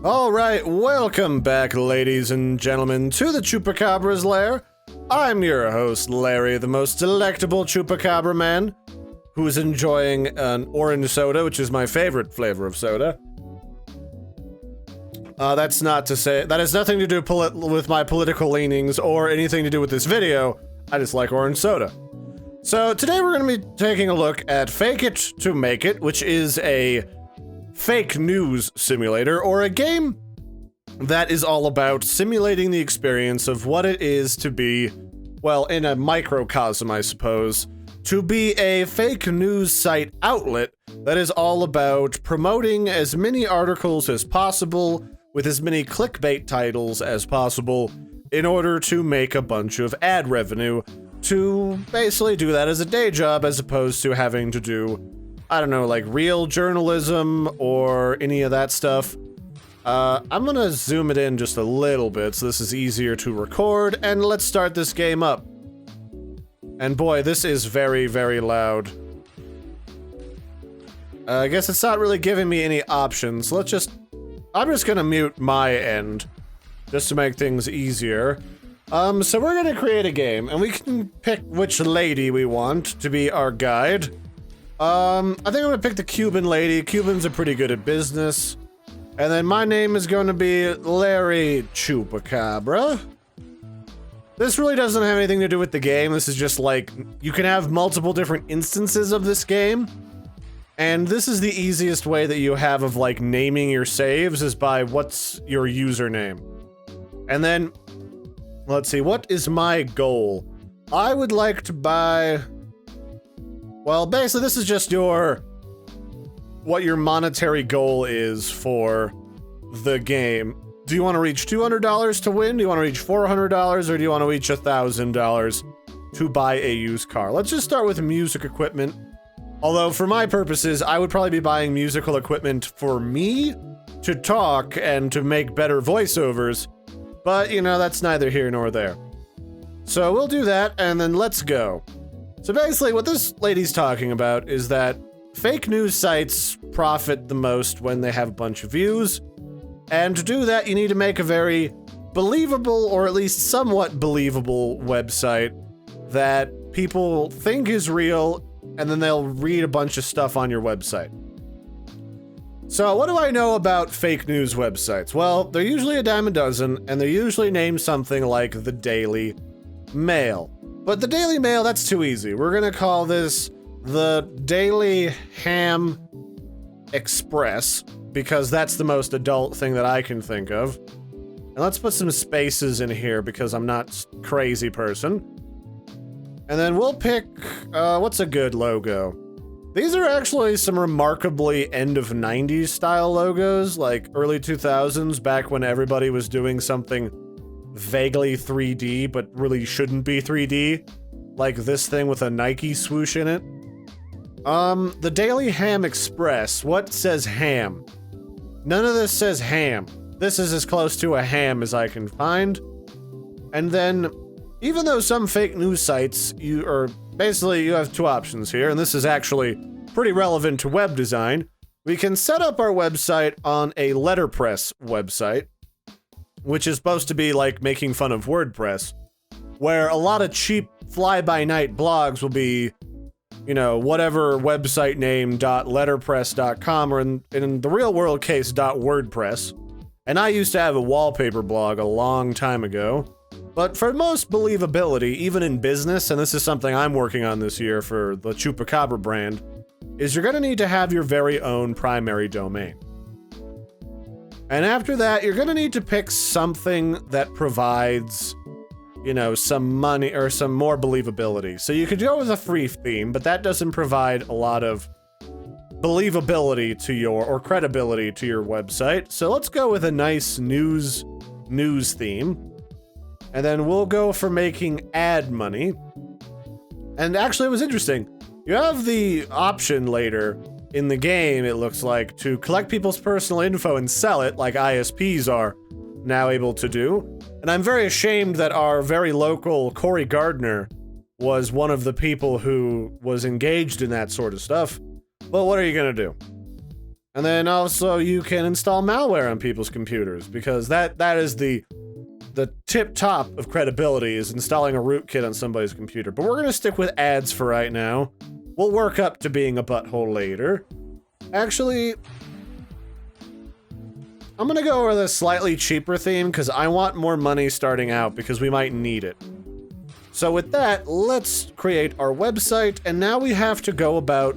Alright, welcome back, ladies and gentlemen, to the Chupacabra's lair. I'm your host, Larry, the most delectable Chupacabra man, who is enjoying an orange soda, which is my favorite flavor of soda. That's not to say, that has nothing to do with my political leanings or anything to do with this video. I just like orange soda. So today we're going to be taking a look at Fake It to Make It, which is a fake news simulator, or a game that is all about simulating the experience of what it is to be, well, in a microcosm, I suppose, to be a fake news site outlet that is all about promoting as many articles as possible with as many clickbait titles as possible in order to make a bunch of ad revenue, to basically do that as a day job as opposed to having to do, I don't know, like real journalism or any of that stuff. I'm gonna zoom it in just a little bit so this is easier to record, and let's start this game up. And boy, this is very, very loud. I guess it's not really giving me any options. I'm just gonna mute my end, just to make things easier. So we're gonna create a game, and we can pick which lady we want to be our guide. I think I'm gonna pick the Cuban lady. Cubans are pretty good at business. And then my name is gonna be Larry Chupacabra. This really doesn't have anything to do with the game. This is just like, you can have multiple different instances of this game. And this is the easiest way that you have of like naming your saves, is by what's your username. And then, let's see, what is my goal? I would like to buy... Well, basically, this is just what your monetary goal is for the game. Do you want to reach $200 to win? Do you want to reach $400? Or do you want to reach $1,000 to buy a used car? Let's just start with music equipment. Although, for my purposes, I would probably be buying musical equipment for me to talk and to make better voiceovers. But, you know, that's neither here nor there. So we'll do that, and then let's go. So basically, what this lady's talking about is that fake news sites profit the most when they have a bunch of views. And to do that, you need to make a very believable, or at least somewhat believable, website that people think is real, and then they'll read a bunch of stuff on your website. So what do I know about fake news websites? Well, they're usually a dime a dozen, and they're usually named something like the Daily Mail. But the Daily Mail, that's too easy. We're gonna call this the Daily Ham Express, because that's the most adult thing that I can think of. And let's put some spaces in here because I'm not a crazy person. And then we'll pick, what's a good logo? These are actually some remarkably end of 90s style logos, like early 2000s, back when everybody was doing something vaguely 3D, but really shouldn't be 3D. Like this thing with a Nike swoosh in it. The Daily Ham Express. What says ham? None of this says ham. This is as close to a ham as I can find. And then, even though some fake news sites, you have two options here, and this is actually pretty relevant to web design. We can set up our website on a letterpress website, which is supposed to be like making fun of WordPress, where a lot of cheap fly-by-night blogs will be, you know, whatever website name .letterpress.com, or in the real world case .wordpress. And I used to have a wallpaper blog a long time ago. But for most believability, even in business, and this is something I'm working on this year for the Chupacabra brand, is you're gonna need to have your very own primary domain. And after that, you're gonna need to pick something that provides, you know, some money or some more believability. So you could go with a free theme, but that doesn't provide a lot of believability to or credibility to your website. So let's go with a nice news theme. And then we'll go for making ad money. And actually, it was interesting. You have the option later in the game, it looks like, to collect people's personal info and sell it, like ISPs are now able to do. And I'm very ashamed that our very local Corey Gardner was one of the people who was engaged in that sort of stuff. But what are you gonna do? And then also you can install malware on people's computers, because that is the tip top of credibility, is installing a rootkit on somebody's computer. But we're gonna stick with ads for right now. We'll work up to being a butthole later. Actually, I'm gonna go with a slightly cheaper theme because I want more money starting out because we might need it. So with that, let's create our website, and now we have to go about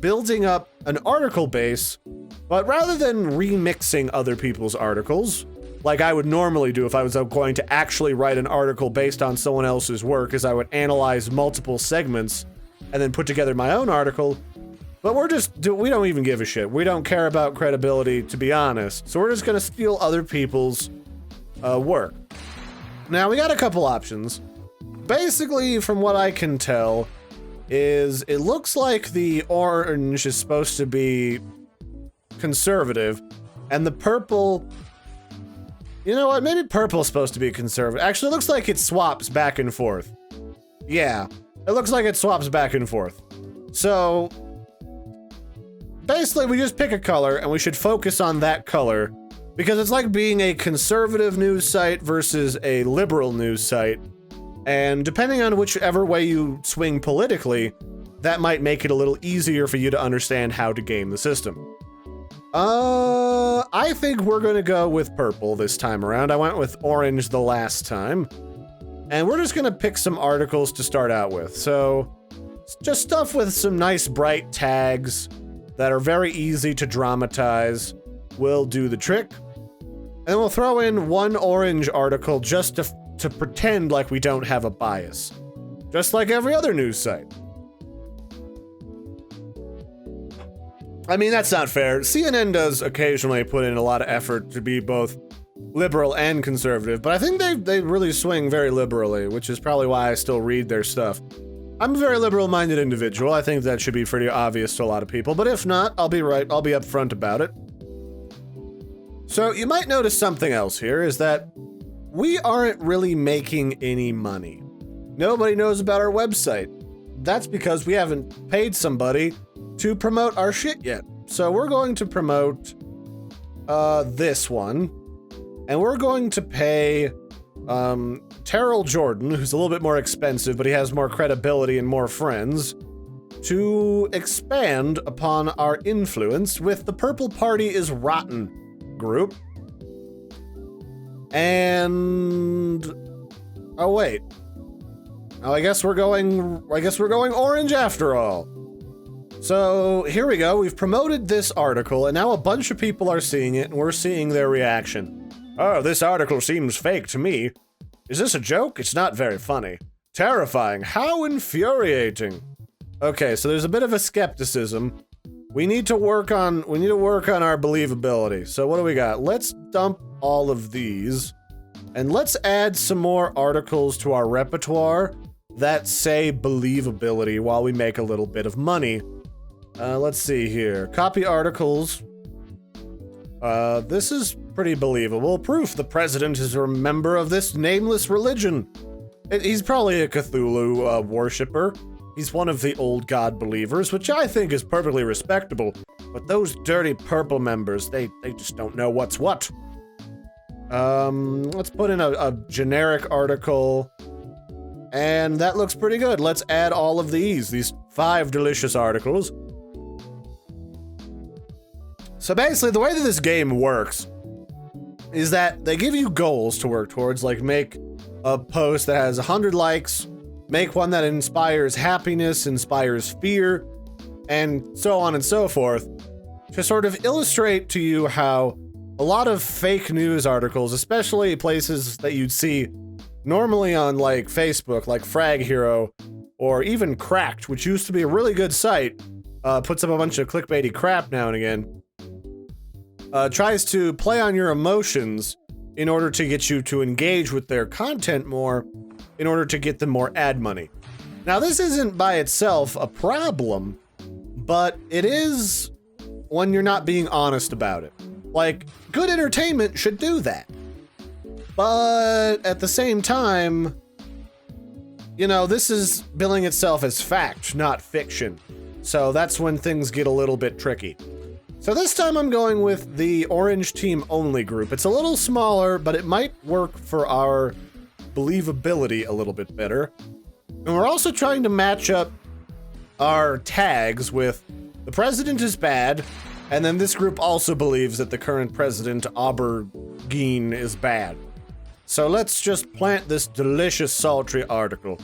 building up an article base, but rather than remixing other people's articles, like I would normally do if I was going to actually write an article based on someone else's work, is I would analyze multiple segments and then put together my own article. But we don't even give a shit. We don't care about credibility, to be honest. So we're just gonna steal other people's work. Now, we got a couple options. Basically, from what I can tell, is it looks like the orange is supposed to be conservative, and the purple... You know what? Maybe purple's supposed to be conservative. Actually, it looks like it swaps back and forth. Yeah, it looks like it swaps back and forth. So... basically, we just pick a color, and we should focus on that color, because it's like being a conservative news site versus a liberal news site, and depending on whichever way you swing politically, that might make it a little easier for you to understand how to game the system. I think we're gonna go with purple this time around. I went with orange the last time, and we're just gonna pick some articles to start out with. So, just stuff with some nice bright tags that are very easy to dramatize will do the trick. And we'll throw in one orange article just to pretend like we don't have a bias. Just like every other news site. I mean, that's not fair. CNN does occasionally put in a lot of effort to be both liberal and conservative, but I think they really swing very liberally, which is probably why I still read their stuff. I'm a very liberal-minded individual. I think that should be pretty obvious to a lot of people, but if not, I'll be upfront about it. So you might notice something else here, is that we aren't really making any money. Nobody knows about our website. That's because we haven't paid somebody to promote our shit yet. So we're going to promote this one, and we're going to pay Terrell Jordan, who's a little bit more expensive, but he has more credibility and more friends, to expand upon our influence with the Purple Party is Rotten group. And oh wait. Oh, I guess we're going orange after all. So here we go. We've promoted this article, and now a bunch of people are seeing it, and we're seeing their reaction. Oh, this article seems fake to me. Is this a joke? It's not very funny. Terrifying. How infuriating. Okay, so there's a bit of a skepticism. We need to work on our believability. So what do we got? Let's dump all of these, and let's add some more articles to our repertoire that say believability while we make a little bit of money. Let's see here. Copy articles. This is pretty believable. Proof the president is a member of this nameless religion. He's probably a Cthulhu worshipper. He's one of the old god believers, which I think is perfectly respectable. But those dirty purple members, they just don't know what's what. Let's put in a generic article. And that looks pretty good. Let's add all of these 5 delicious articles. So basically, the way that this game works is that they give you goals to work towards, like make a post that has 100 likes, make one that inspires happiness, inspires fear, and so on and so forth, to sort of illustrate to you how a lot of fake news articles, especially places that you'd see normally on like Facebook, like Frag Hero, or even Cracked, which used to be a really good site, puts up a bunch of clickbaity crap now and again, tries to play on your emotions in order to get you to engage with their content more, in order to get them more ad money. Now, this isn't by itself a problem, but it is when you're not being honest about it. Like, good entertainment should do that. But at the same time, you know, this is billing itself as fact, not fiction. So that's when things get a little bit tricky. So this time I'm going with the orange team only group. It's a little smaller, but it might work for our believability a little bit better. And we're also trying to match up our tags with the president is bad, and then this group also believes that the current president, Aubergine, is bad. So let's just plant this delicious, sultry article.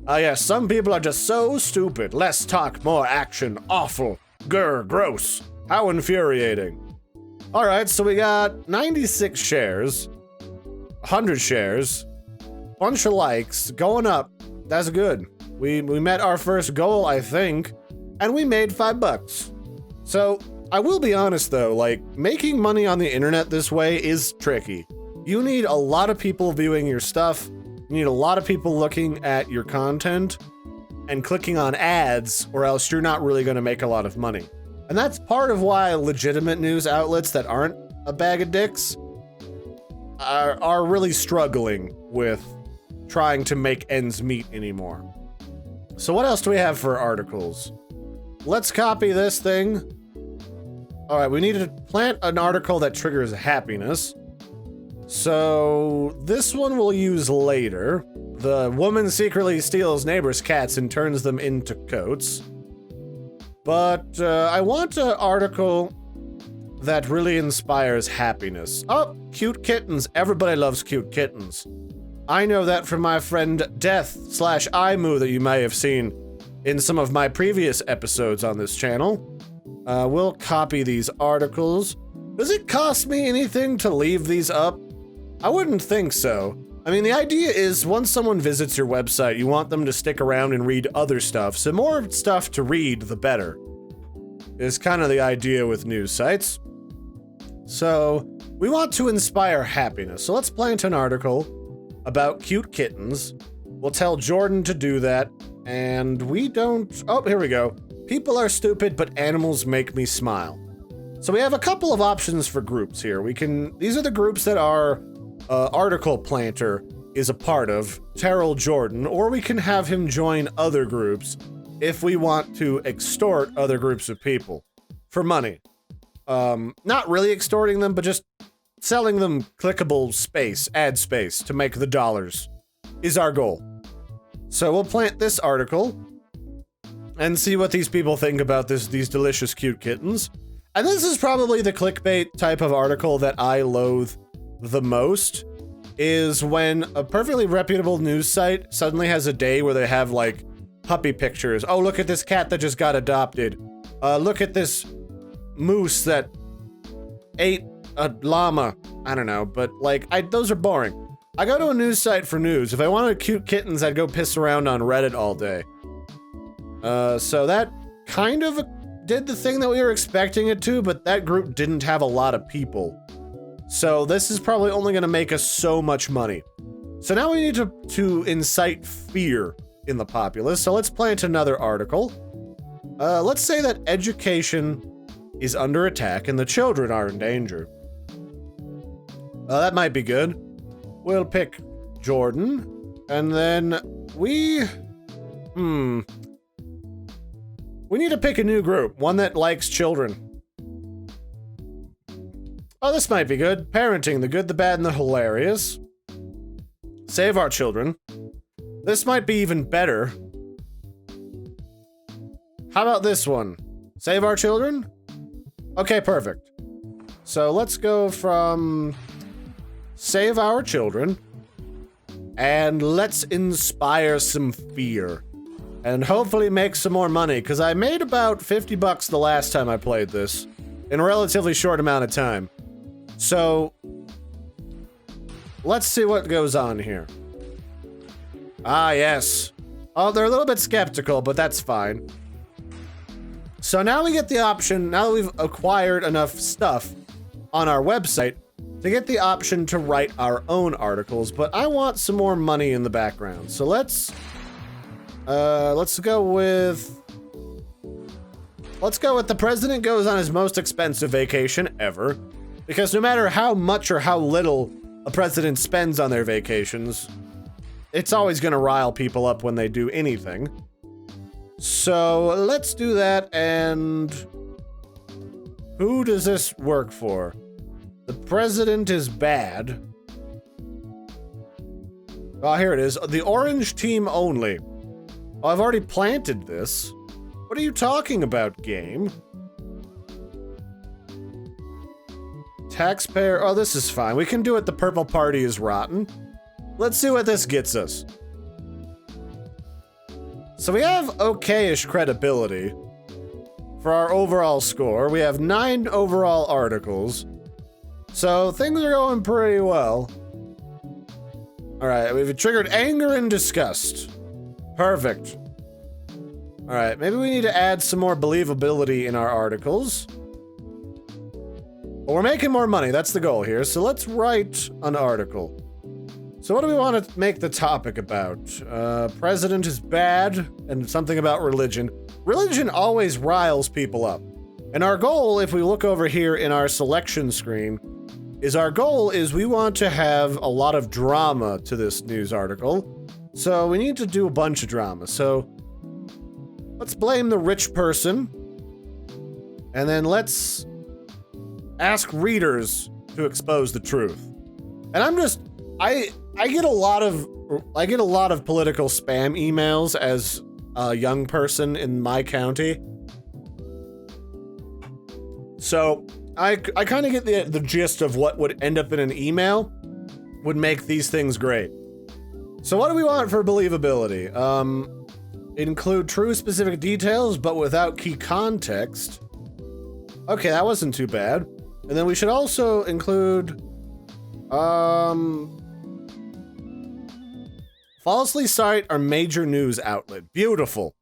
Yes, some people are just so stupid. Less talk, more action. Awful. Grr, gross. How infuriating. Alright, so we got 96 shares, 100 shares, bunch of likes, going up. That's good. We met our first goal, I think, and we made $5. So, I will be honest though, like, making money on the internet this way is tricky. You need a lot of people viewing your stuff, you need a lot of people looking at your content, and clicking on ads, or else you're not really gonna make a lot of money. And that's part of why legitimate news outlets that aren't a bag of dicks are really struggling with trying to make ends meet anymore. So what else do we have for articles? Let's copy this thing. All right, we need to plant an article that triggers happiness. So this one we'll use later. The woman secretly steals neighbors' cats and turns them into coats. But I want an article that really inspires happiness. Oh, cute kittens. Everybody loves cute kittens. I know that from my friend Death/Imu that you may have seen in some of my previous episodes on this channel. We'll copy these articles. Does it cost me anything to leave these up? I wouldn't think so. I mean, the idea is once someone visits your website, you want them to stick around and read other stuff, so more stuff to read, the better. Is kind of the idea with news sites. So, we want to inspire happiness, so let's plant an article about cute kittens. We'll tell Jordan to do that, and we don't... Oh, here we go. People are stupid, but animals make me smile. So we have a couple of options for groups here. These are the groups that our article planter is a part of, Terrell Jordan, or we can have him join other groups if we want to extort other groups of people for money. Not really extorting them, but just selling them clickable space, ad space, to make the dollars is our goal. So we'll plant this article and see what these people think about these delicious cute kittens. And this is probably the clickbait type of article that I loathe the most, is when a perfectly reputable news site suddenly has a day where they have like puppy pictures. Oh, look at this cat that just got adopted. Look at this moose that ate a llama. I don't know, but like, those are boring. I go to a news site for news. If I wanted cute kittens, I'd go piss around on Reddit all day. So that kind of did the thing that we were expecting it to, but that group didn't have a lot of people. So this is probably only gonna make us so much money. So now we need to incite fear in the populace. So let's plant another article. Let's say that education is under attack and the children are in danger. That might be good. We'll pick Jordan, and then we need to pick a new group, one that likes children. Oh, this might be good. Parenting, the good, the bad, and the hilarious. Save our children. This might be even better. How about this one? Save our children? Okay, perfect. So let's go from save our children and let's inspire some fear and hopefully make some more money, because I made about $50 the last time I played this in a relatively short amount of time. So let's see what goes on here. Ah, yes. Oh, they're a little bit skeptical, but that's fine. So now we get the option, now that we've acquired enough stuff on our website, to get the option to write our own articles, but I want some more money in the background. So let's go with the president goes on his most expensive vacation ever, because no matter how much or how little a president spends on their vacations, it's always gonna rile people up when they do anything. So let's do that, and Who does this work for? The president is bad. Oh, here it is. The orange team only. Oh, I've already planted this. What are you talking about, game? Taxpayer. Oh, this is fine. We can do it. The purple party is rotten. Let's see what this gets us. So we have okay-ish credibility for our overall score. We have 9 overall articles. So things are going pretty well. All right, we've triggered anger and disgust. Perfect. All right, maybe we need to add some more believability in our articles. But we're making more money, that's the goal here. So let's write an article. So what do we want to make the topic about? President is bad, and something about religion. Religion always riles people up. And our goal, if we look over here in our selection screen, is we want to have a lot of drama to this news article. So we need to do a bunch of drama. So let's blame the rich person. And then let's ask readers to expose the truth. And I get a lot of political spam emails as a young person in my county. So I kind of get the gist of what would end up in an email would make these things great. So what do we want for believability? Include true specific details, but without key context. Okay, that wasn't too bad. And then we should also include, falsely cite our major news outlet. Beautiful.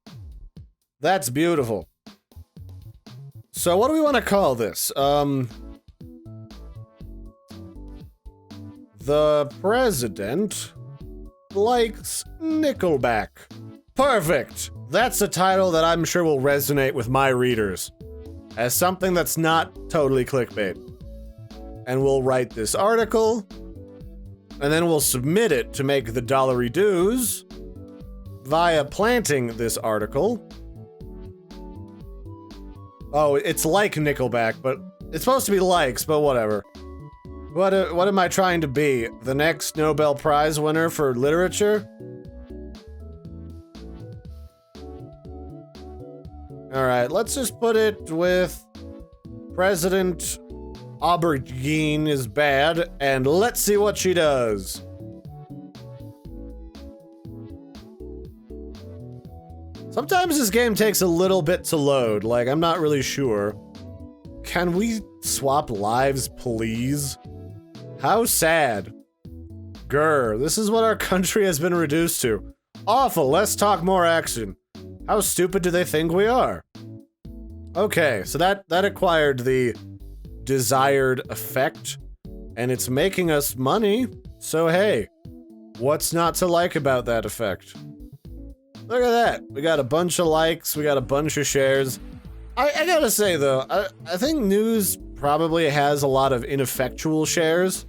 That's beautiful. So what do we want to call this? The president likes Nickelback. Perfect. That's a title that I'm sure will resonate with my readers as something that's not totally clickbait. And we'll write this article, and then we'll submit it to make the dollary dues via planting this article. Oh, it's like Nickelback, but it's supposed to be likes, but whatever. What am I trying to be? The next Nobel Prize winner for literature? Alright, let's just put it with President Aubergine is bad, and let's see what she does. Sometimes this game takes a little bit to load, like I'm not really sure. Can we swap lives, please? How sad. Grr, this is what our country has been reduced to. Awful, let's talk more action. How stupid do they think we are? Okay, so that acquired the desired effect, and it's making us money, so hey, what's not to like about that effect? Look at that. We got a bunch of likes. We got a bunch of shares. I gotta say, though, I think news probably has a lot of ineffectual shares.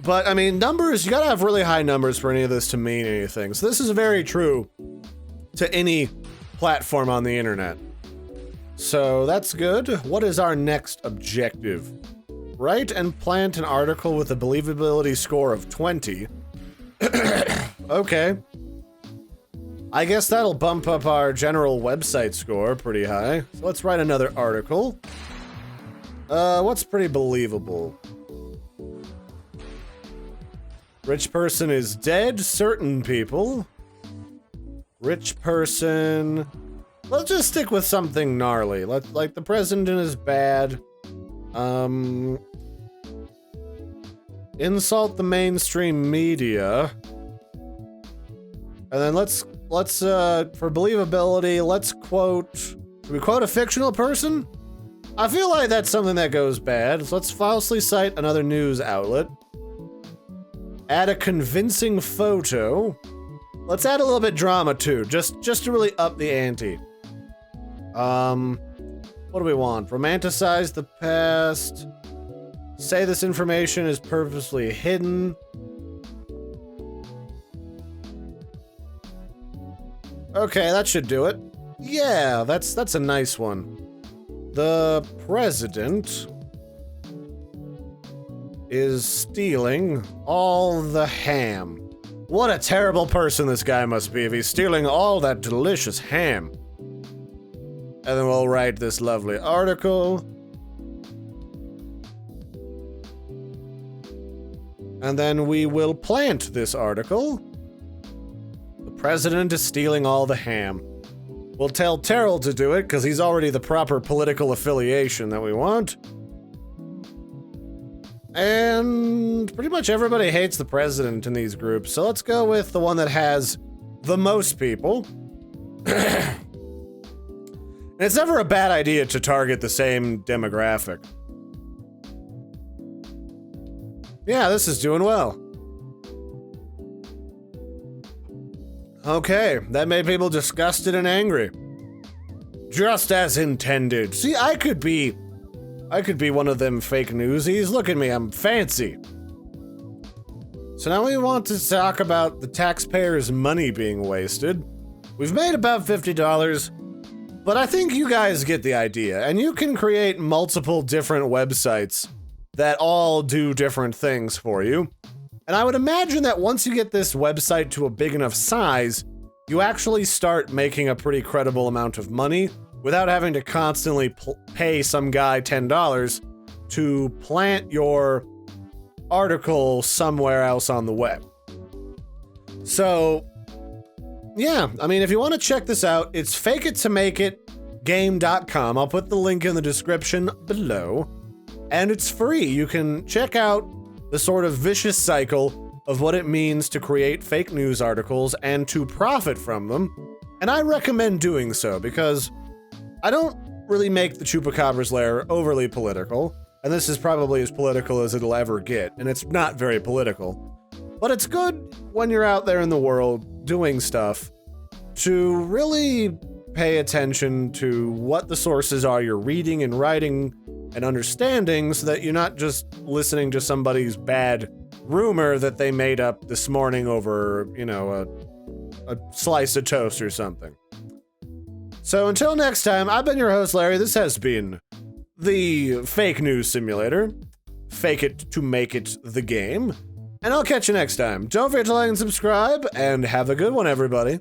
But, I mean, numbers, you gotta have really high numbers for any of this to mean anything. So this is very true to any platform on the internet. So that's good. What is our next objective? Write and plant an article with a believability score of 20. Okay. I guess that'll bump up our general website score pretty high. So let's write another article. What's pretty believable? Rich person is dead, certain people. Rich person... Let's just stick with something gnarly. Like the president is bad. Insult the mainstream media. And then let's for believability, let's quote... Should we quote a fictional person? I feel like that's something that goes bad. So let's falsely cite another news outlet. Add a convincing photo. Let's add a little bit drama too, just to really up the ante. What do we want? Romanticize the past. Say this information is purposely hidden. Okay, that should do it. Yeah, that's a nice one. The president is stealing all the ham. What a terrible person this guy must be if he's stealing all that delicious ham. And then we'll write this lovely article. And then we will plant this article. The president is stealing all the ham. We'll tell Terrell to do it because he's already the proper political affiliation that we want. And pretty much everybody hates the president in these groups, so let's go with the one that has the most people. And it's never a bad idea to target the same demographic. Yeah, this is doing well. Okay, that made people disgusted and angry. Just as intended. See, I could be one of them fake newsies. Look at me, I'm fancy. So now we want to talk about the taxpayers' money being wasted. We've made about $50, but I think you guys get the idea, and you can create multiple different websites that all do different things for you. And I would imagine that once you get this website to a big enough size, you actually start making a pretty credible amount of money without having to constantly pay some guy $10 to plant your article somewhere else on the web. So, yeah, I mean, if you want to check this out, it's fakeittomakeitgame.com. I'll put the link in the description below. And it's free. You can check out the sort of vicious cycle of what it means to create fake news articles and to profit from them. And I recommend doing so because I don't really make the Chupacabra's lair overly political, and this is probably as political as it'll ever get, and it's not very political. But it's good when you're out there in the world doing stuff to really pay attention to what the sources are you're reading and writing and understanding so that you're not just listening to somebody's bad rumor that they made up this morning over, you know, a slice of toast or something. So until next time, I've been your host, Larry. This has been the Fake News Simulator. Fake it to make it the game. And I'll catch you next time. Don't forget to like and subscribe, and have a good one, everybody.